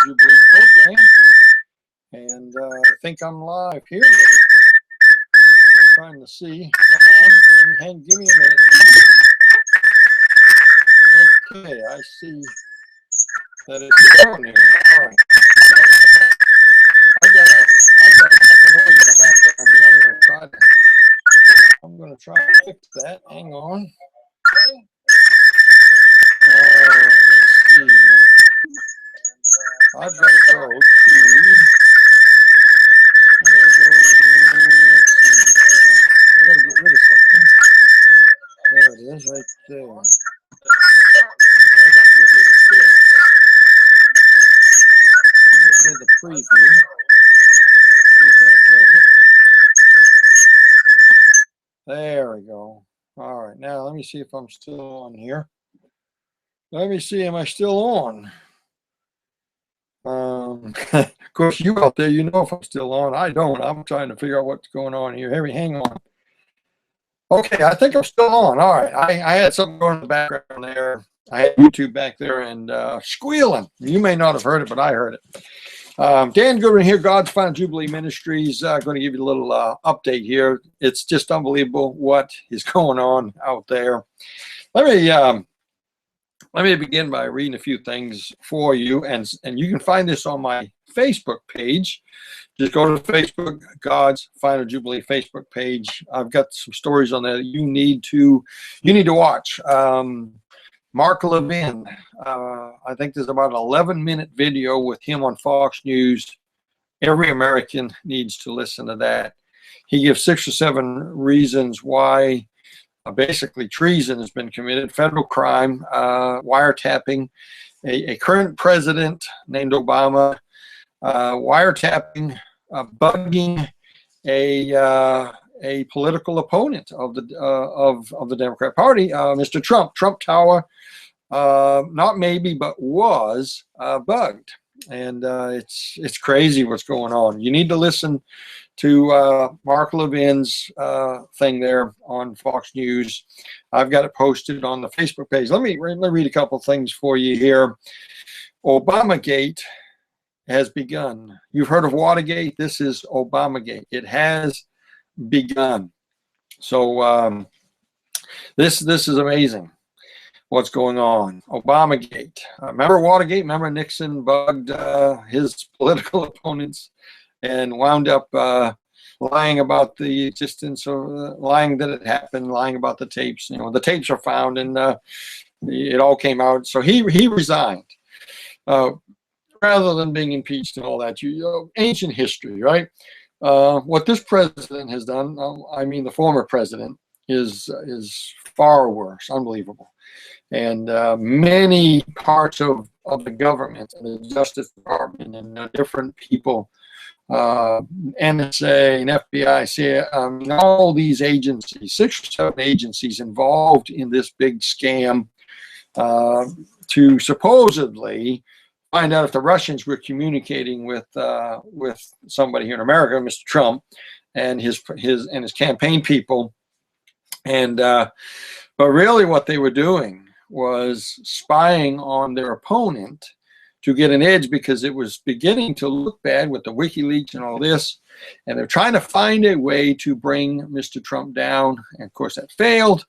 Jubilee program. And I think I'm live here. I'm trying to see. Come on, give me a minute. Okay, I see that it's going here. All right. I got a noise in the background here. I'm gonna try to fix that. Hang on. Let's see. I've got to go to. I got to get rid of something. There it is, right there. I got to get rid of this. Get rid of the preview. See if that does it. There we go. All right, now let me see if I'm still on here. Let me see, am I still on? Of course, you out there, you know if I'm still on. I don't. I'm trying to figure out what's going on here. Hang on. Okay, I think I'm still on. All right, I had something going in the background there. I had YouTube back there and squealing. You may not have heard it, but I heard it. Dan Goodwin here, God's Final Jubilee Ministries. Going to give you a little update here. It's just unbelievable what is going on out there. Let me begin by reading a few things for you, and you can find this on my Facebook page. Just go to Facebook, God's Final Jubilee Facebook page. I've got some stories on there that you need to watch. Mark Levin, I think there's about an 11-minute video with him on Fox News. Every American needs to listen to that. He gives 6 or 7 reasons why basically treason has been committed, federal crime, wiretapping, a current president named Obama, wiretapping, bugging a political opponent of the Democrat Party, Mr. Trump. Trump Tower, not maybe, but was bugged, and it's crazy what's going on. You need to listen to Mark Levin's thing there on Fox News. I've got it posted on the Facebook page. Let me read a couple of things for you here. Obamagate has begun. You've heard of Watergate. This is Obamagate. It has begun. So this is amazing what's going on. Obamagate. Remember Watergate? Remember Nixon bugged his political opponents and wound up lying about the existence, or lying that it happened, lying about the tapes. You know, the tapes are found, and it all came out. So he resigned rather than being impeached and all that. Ancient history, right? What this president has done, I mean the former president, is far worse, unbelievable. And many parts of the government and the Justice Department and different people, NSA and FBI, CIA, all these agencies, 6 or 7 agencies involved in this big scam to supposedly find out if the Russians were communicating with somebody here in America, Mr. Trump, and his campaign people, and but really what they were doing was spying on their opponent to get an edge, because it was beginning to look bad with the WikiLeaks and all this, and they're trying to find a way to bring Mr. Trump down, and of course that failed,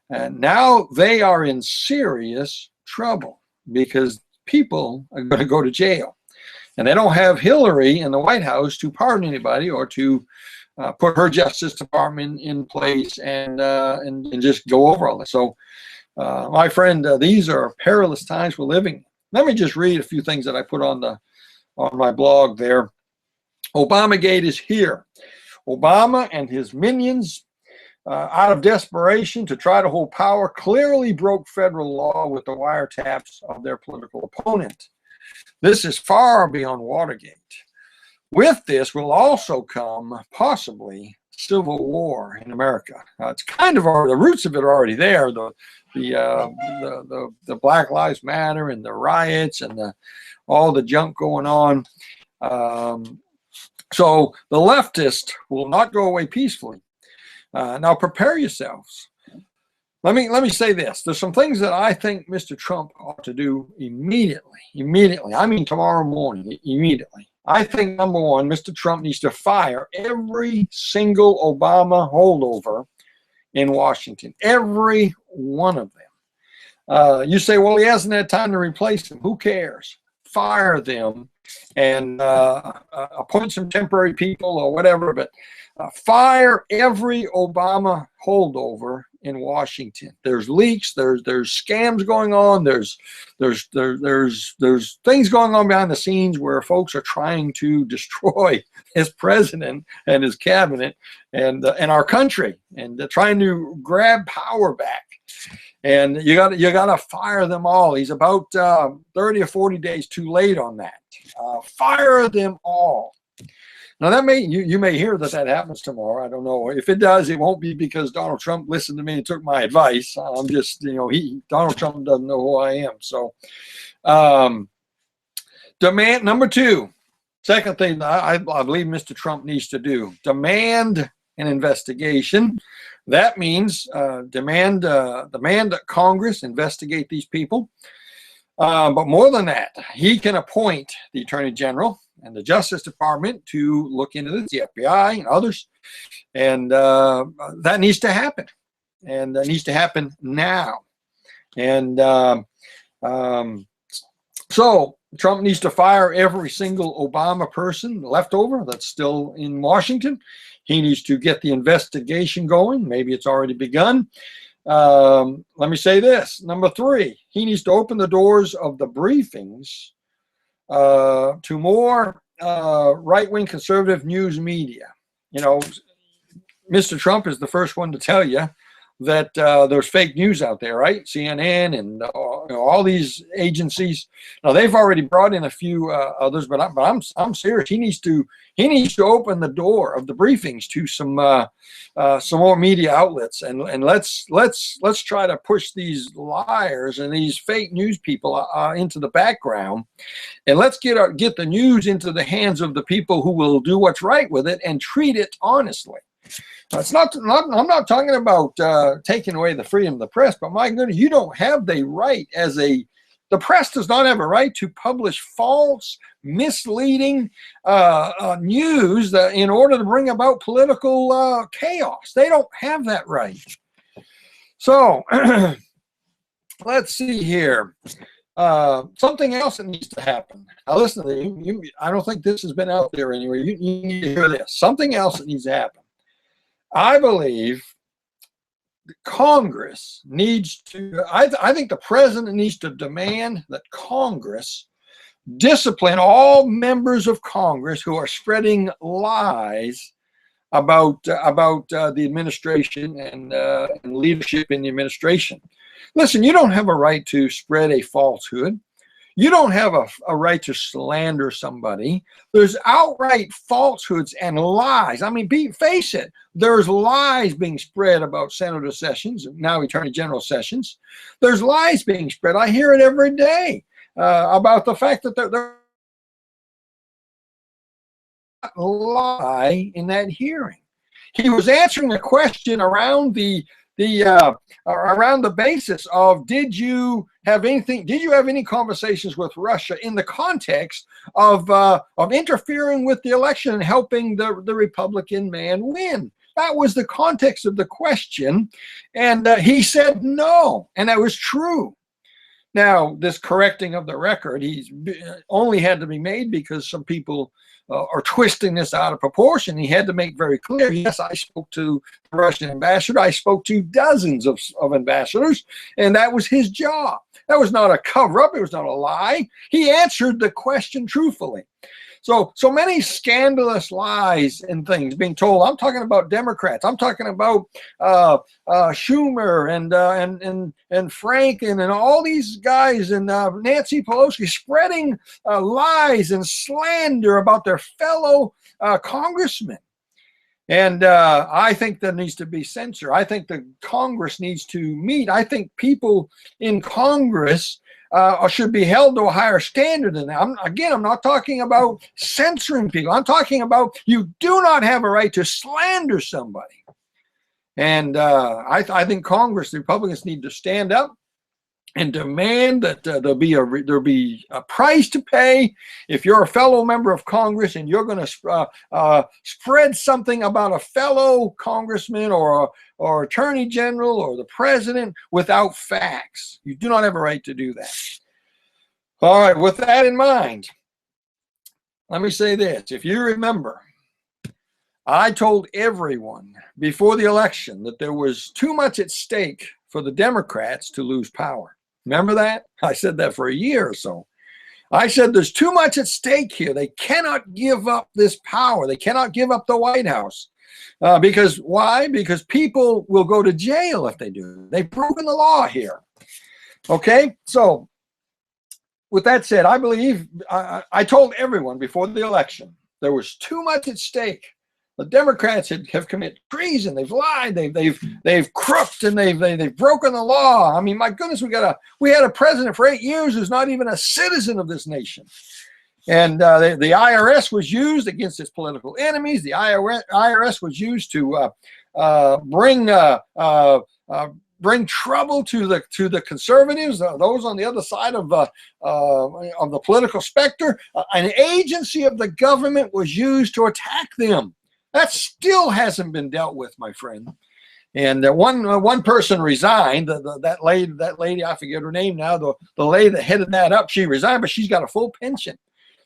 and now they are in serious trouble because people are going to go to jail, and they don't have Hillary in the White House to pardon anybody or to put her Justice Department in place and just go over all this. So, my friend, these are perilous times we're living in. Let me just read a few things that I put on my blog there. Obamagate is here. Obama and his minions, out of desperation to try to hold power, clearly broke federal law with the wiretaps of their political opponent. This is far beyond Watergate. With this will also come, possibly, civil war in America. It's kind of the roots of it are already there. The Black Lives Matter and the riots and all the junk going on. So the leftists will not go away peacefully. Now prepare yourselves. let me say this. There's some things that I think Mr. Trump ought to do immediately. Immediately. I mean tomorrow morning, immediately. I think, number one, Mr. Trump needs to fire every single Obama holdover in Washington. Every one of them. You say, well, he hasn't had time to replace them. Who cares? Fire them and appoint some temporary people or whatever, but fire every Obama holdover in Washington. There's leaks, there's scams going on, there's things going on behind the scenes where folks are trying to destroy his president and his cabinet and our country, and they're trying to grab power back. And you gotta fire them all. He's about 30 or 40 days too late on that. Fire them all. Now that you may hear that happens tomorrow. I don't know. If it does, it won't be because Donald Trump listened to me and took my advice. I'm just, Donald Trump doesn't know who I am. So, demand number two. Second thing I believe Mr. Trump needs to do: demand an investigation. That means demand that Congress investigate these people. But more than that, he can appoint the Attorney General and the Justice Department to look into this, the FBI and others. And that needs to happen. And that needs to happen now. And so Trump needs to fire every single Obama person left over that's still in Washington. He needs to get the investigation going. Maybe it's already begun. Let me say this. Number three, he needs to open the doors of the briefings to more right-wing conservative news media. Mr. Trump is the first one to tell you that there's fake news out there, right? CNN and all these agencies. Now they've already brought in a few others, but I'm serious. He needs to open the door of the briefings to some more media outlets, and let's try to push these liars and these fake news people into the background, and let's get the news into the hands of the people who will do what's right with it and treat it honestly. I'm not talking about taking away the freedom of the press, but my goodness, you don't have the right the press does not have a right to publish false, misleading news in order to bring about political chaos. They don't have that right. So let's see here. Something else that needs to happen. Now listen to you. I don't think this has been out there anywhere. You need to hear this. Something else that needs to happen. I believe Congress needs to, I think the president needs to demand that Congress discipline all members of Congress who are spreading lies about the administration and leadership in the administration. Listen, you don't have a right to spread a falsehood. You don't have a right to slander somebody. There's outright falsehoods and lies. I mean, face it. There's lies being spread about Senator Sessions, now Attorney General Sessions. There's lies being spread. I hear it every day about the fact that they're lie in that hearing. He was answering a question around the basis of did you have any conversations with Russia in the context of interfering with the election and helping the Republican man win? That was the context of the question, and he said no, and that was true. Now, this correcting of the record, he's only had to be made because some people are twisting this out of proportion. He had to make very clear, yes, I spoke to the Russian ambassador. I spoke to dozens of ambassadors, and that was his job. That was not a cover-up. It was not a lie. He answered the question truthfully. So many scandalous lies and things being told. I'm talking about Democrats. I'm talking about Schumer and Franken and all these guys and Nancy Pelosi spreading lies and slander about their fellow congressmen. And I think that needs to be censored. I think the Congress needs to meet. I think people in Congress should be held to a higher standard than that. I'm not talking about censoring people. I'm talking about you do not have a right to slander somebody. And I think Congress, the Republicans, need to stand up and demand that there'll be a price to pay if you're a fellow member of Congress and you're going to spread something about a fellow congressman or attorney general or the president without facts. You do not have a right to do that. All right, with that in mind, let me say this. If you remember, I told everyone before the election that there was too much at stake for the Democrats to lose power. Remember that? I said that for a year or so. I said there's too much at stake here. They cannot give up this power. They cannot give up the White House. Because why? Because people will go to jail if they do. They've broken the law here. Okay? So with that said, I believe I told everyone before the election there was too much at stake. The Democrats have committed treason. They've lied. They've crooked, and they've broken the law. I mean, my goodness, we had a president for 8 years who's not even a citizen of this nation. And the IRS was used against its political enemies. The IRS was used to bring trouble to the conservatives, those on the other side of the political spectrum. An agency of the government was used to attack them. That still hasn't been dealt with, my friend. And one person resigned. That lady, I forget her name now. The lady that headed that up, she resigned, but she's got a full pension.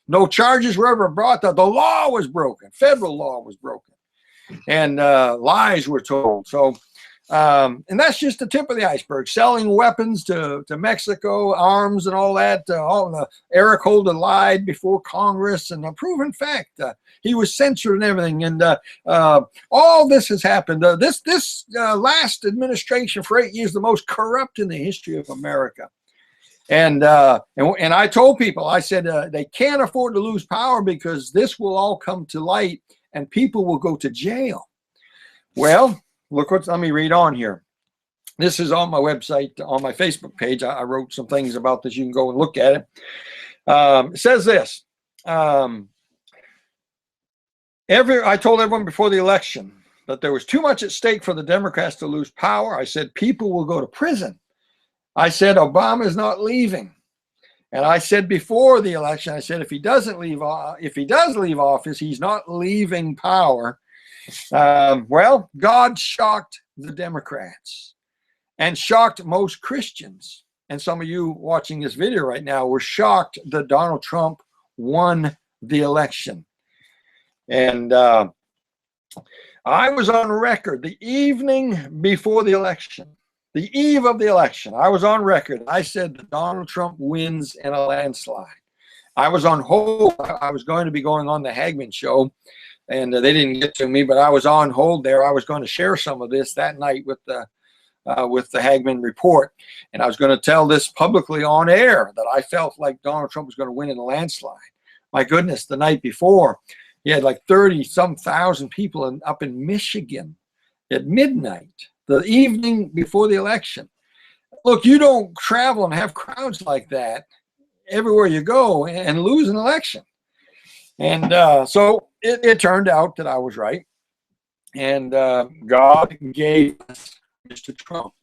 No charges were ever brought. The law was broken. Federal law was broken, and lies were told. So, and that's just the tip of the iceberg. Selling weapons to Mexico, arms and all that. Eric Holder lied before Congress, and a proven fact. He was censored and everything, and all this has happened. This last administration for 8 years, the most corrupt in the history of America. And I told people, I said they can't afford to lose power because this will all come to light, and people will go to jail. Well, let me read on here. This is on my website, on my Facebook page. I wrote some things about this. You can go and look at it. It says this. I told everyone before the election that there was too much at stake for the Democrats to lose power. I said people will go to prison. I said Obama is not leaving. And I said before the election, I said if he does leave office, he's not leaving power. Well, God shocked the Democrats and shocked most Christians. And some of you watching this video right now were shocked that Donald Trump won the election. And I was on record the evening before the election, the eve of the election. I was on record. I said that Donald Trump wins in a landslide. I was on hold. I was going to be going on the Hagman show, and they didn't get to me, but I was on hold there. I was going to share some of this that night with the Hagman report, and I was going to tell this publicly on air that I felt like Donald Trump was going to win in a landslide. My goodness, the night before, he had like 30-some thousand people up in Michigan at midnight, the evening before the election. Look, you don't travel and have crowds like that everywhere you go and lose an election. And so it turned out that I was right. And God gave us Mr. Trump.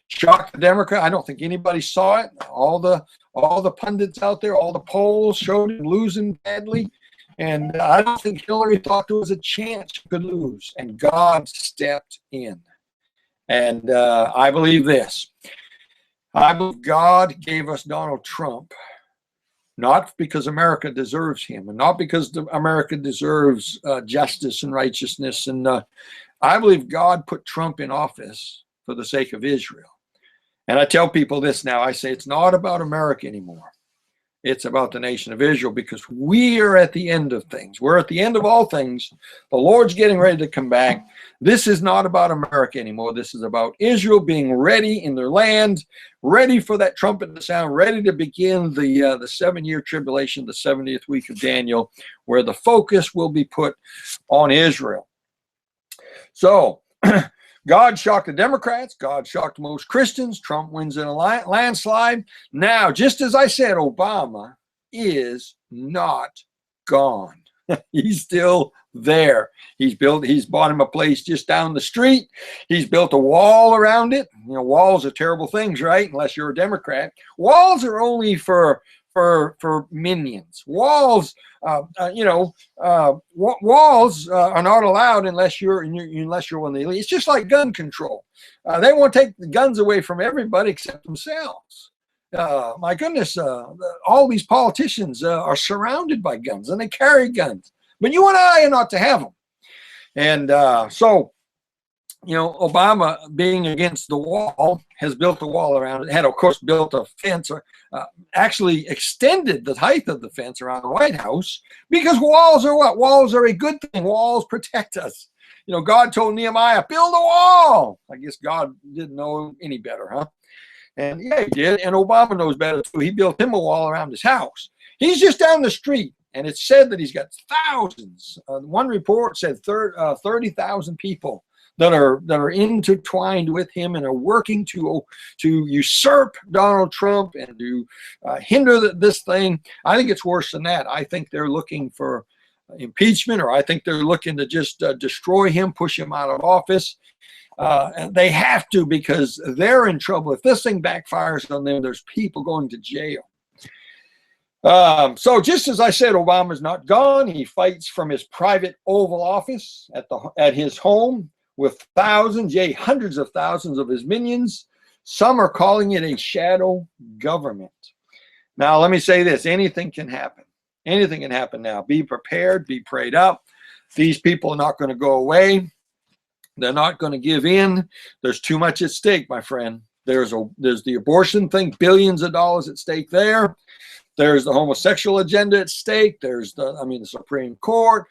Shocked the Democrat. I don't think anybody saw it. All the pundits out there, all the polls showed him losing badly. And I don't think Hillary thought there was a chance she could lose. And God stepped in. And I believe this. I believe God gave us Donald Trump, not because America deserves him, and not because America deserves justice and righteousness. And I believe God put Trump in office for the sake of Israel. And I tell people this now. I say it's not about America anymore. It's about the nation of Israel, because we are at the end of things. We're at the end of all things. The Lord's getting ready to come back. This is not about America anymore. This is about Israel being ready in their land, ready for that trumpet to sound, ready to begin the 7-year tribulation, the 70th week of Daniel, where the focus will be put on Israel. So God shocked the Democrats. God shocked most Christians. Trump wins in a landslide. Now, just as I said, Obama is not gone. He's still there. He's bought him a place just down the street. He's built a wall around it. You know, walls are terrible things, right? Unless you're a Democrat. Walls are only for minions. Walls, walls are not allowed unless you're one of the elite. It's just like gun control. They won't take the guns away from everybody except themselves. My goodness, all these politicians are surrounded by guns, and they carry guns. But you and I are not to have them. And so, Obama, being against the wall, has built a wall around it. Had, of course, built a fence, or actually extended the height of the fence around the White House, because walls are what? Walls are a good thing. Walls protect us. God told Nehemiah, build a wall. I guess God didn't know any better, huh? And yeah, he did. And Obama knows better too. He built him a wall around his house. He's just down the street, and it's said that he's got thousands. One report said 30,000 people that are intertwined with him and are working to usurp Donald Trump and to hinder this thing. I think it's worse than that. I think they're looking for impeachment, or I think they're looking to just destroy him, push him out of office. And they have to, because they're in trouble. If this thing backfires on them, there's people going to jail. So just as I said, Obama's not gone. He fights from his private Oval Office at his home with thousands, yea, hundreds of thousands of his minions. Some are calling it a shadow government. Now, let me say this. Anything can happen. Anything can happen now. Be prepared. Be prayed up. These people are not going to go away. They're not going to give in. There's too much at stake, my friend. There's the abortion thing, billions of dollars at stake there. There's the homosexual agenda at stake. There's the Supreme Court.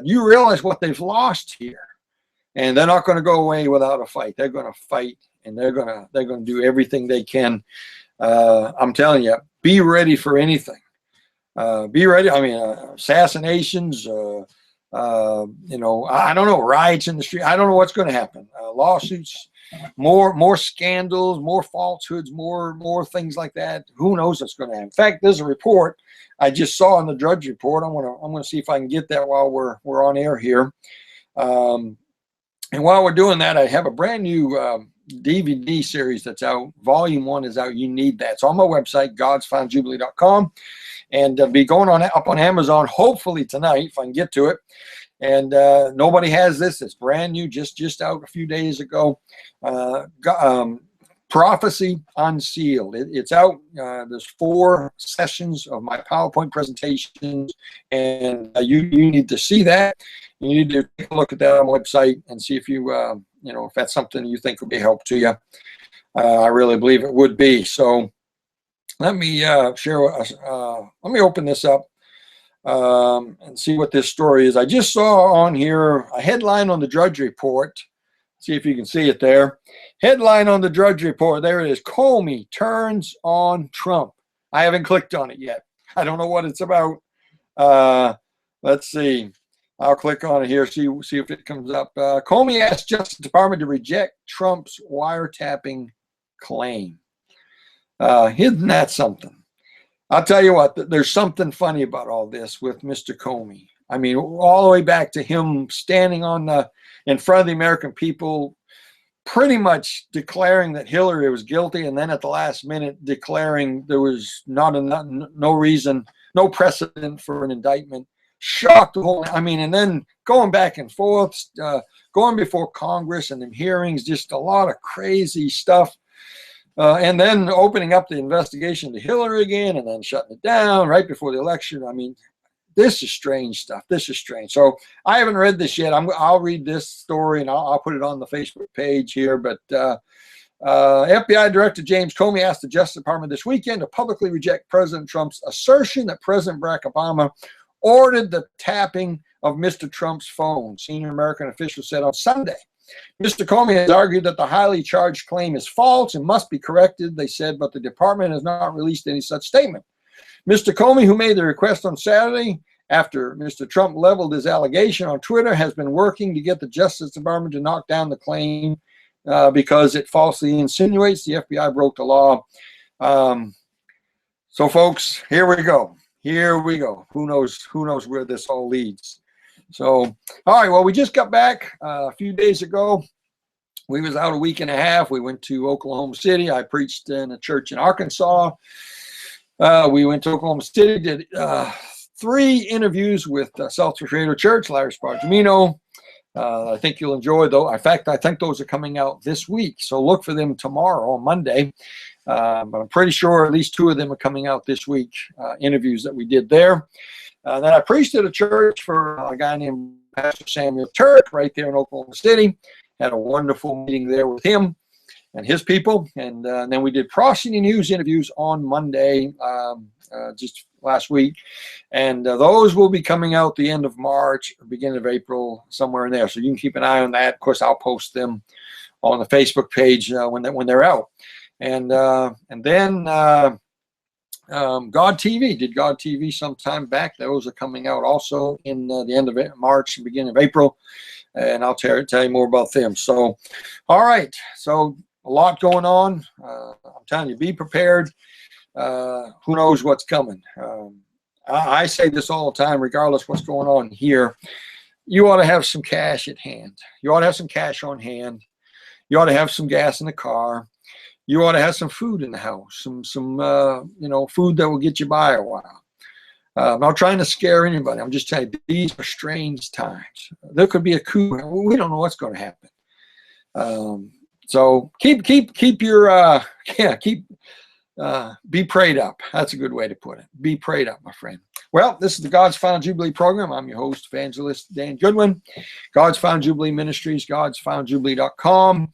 You realize what they've lost here, and they're not going to go away without a fight. They're going to fight, and they're going to do everything they can. I'm telling you, be ready for anything. Be ready. Assassinations. I don't know, riots in the street. I don't know what's going to happen. Lawsuits, more scandals, more falsehoods, more things like that. Who knows what's going to happen? In fact, there's a report I just saw in the Drudge Report. I'm gonna see if I can get that while we're on air here. And while we're doing that, I have a brand new DVD series that's out. Volume 1 is out. You need that. It's on my website, godsfoundjubilee.com. And be going up on Amazon hopefully tonight if I can get to it. And nobody has this. It's brand new, just out a few days ago. Prophecy Unsealed. It's out. There's 4 sessions of my PowerPoint presentations, and you need to see that. You need to take a look at that on my website and see if if that's something you think would be a help to you. I really believe it would be. So let me share. Let me open this up and see what this story is. I just saw on here a headline on the Drudge Report. See if you can see it there. Headline on the Drudge Report. There it is. Comey turns on Trump. I haven't clicked on it yet. I don't know what it's about. Let's see. I'll click on it here. See if it comes up. Comey asked Justice Department to reject Trump's wiretapping claim. Isn't that something? I'll tell you what, there's something funny about all this with Mr. Comey. I mean, all the way back to him standing in front of the American people, pretty much declaring that Hillary was guilty, and then at the last minute declaring there was no reason, no precedent for an indictment. Shocked the whole, and then going back and forth, going before Congress and in hearings, just a lot of crazy stuff. And then opening up the investigation to Hillary again, and then shutting it down right before the election. This is strange stuff. This is strange. So I haven't read this yet. I'll read this story, and I'll put it on the Facebook page here. But FBI Director James Comey asked the Justice Department this weekend to publicly reject President Trump's assertion that President Barack Obama ordered the tapping of Mr. Trump's phone, senior American officials said on Sunday. Mr. Comey has argued that the highly charged claim is false and must be corrected, they said, but the department has not released any such statement. Mr. Comey, who made the request on Saturday after Mr. Trump leveled his allegation on Twitter, has been working to get the Justice Department to knock down the claim because it falsely insinuates the FBI broke the law. So, folks, here we go. here we go. Who knows where this all leads. So, all right, well, we just got back a few days ago. We was out a week and a half. We went to Oklahoma City. I preached in a church in Arkansas. We went to Oklahoma City, did 3 interviews with Seltzer Creator Church, Larry Spargimino. I think you'll enjoy those. In fact, I think those are coming out this week. So look for them tomorrow on Monday. But I'm pretty sure at least 2 of them are coming out this week, interviews that we did there. Then I preached at a church for a guy named Pastor Samuel Turk right there in Oklahoma City. Had a wonderful meeting there with him and his people. And then we did Prosecute News interviews on Monday, just last week. And those will be coming out the end of March, beginning of April, somewhere in there. So you can keep an eye on that. Of course, I'll post them on the Facebook page when they're out. And then God TV, did God TV sometime back. Those are coming out also in the end of March, beginning of April. And I'll tell you more about them. So, all right. So a lot going on. I'm telling you, be prepared. Who knows what's coming? I say this all the time, regardless what's going on here. You ought to have some cash at hand. You ought to have some cash on hand. You ought to have some gas in the car. You ought to have some food in the house, some food that will get you by a while. I'm not trying to scare anybody. I'm just telling you, these are strange times. There could be a coup. We don't know what's going to happen. So keep your be prayed up. That's a good way to put it. Be prayed up, my friend. Well, this is the God's Final Jubilee program. I'm your host, evangelist Dan Goodwin. God's Final Jubilee Ministries, godsfinaljubilee.com.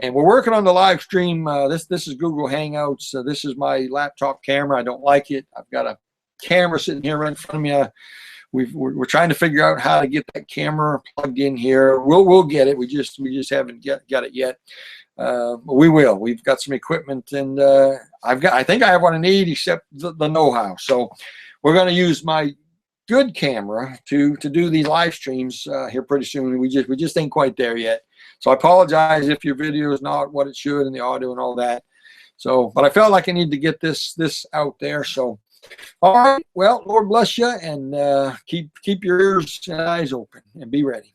And we're working on the live stream. This is Google Hangouts. This is my laptop camera. I don't like it. I've got a camera sitting here right in front of me. We're trying to figure out how to get that camera plugged in here. We'll get it. We just haven't got it yet. But we will. We've got some equipment, and I think I have what I need, except the know-how. So we're going to use my good camera to do these live streams here pretty soon. We just ain't quite there yet. So I apologize if your video is not what it should and the audio and all that. So, but I felt like I need to get this out there. So, all right. Well, Lord bless you, and keep your ears and eyes open, and be ready.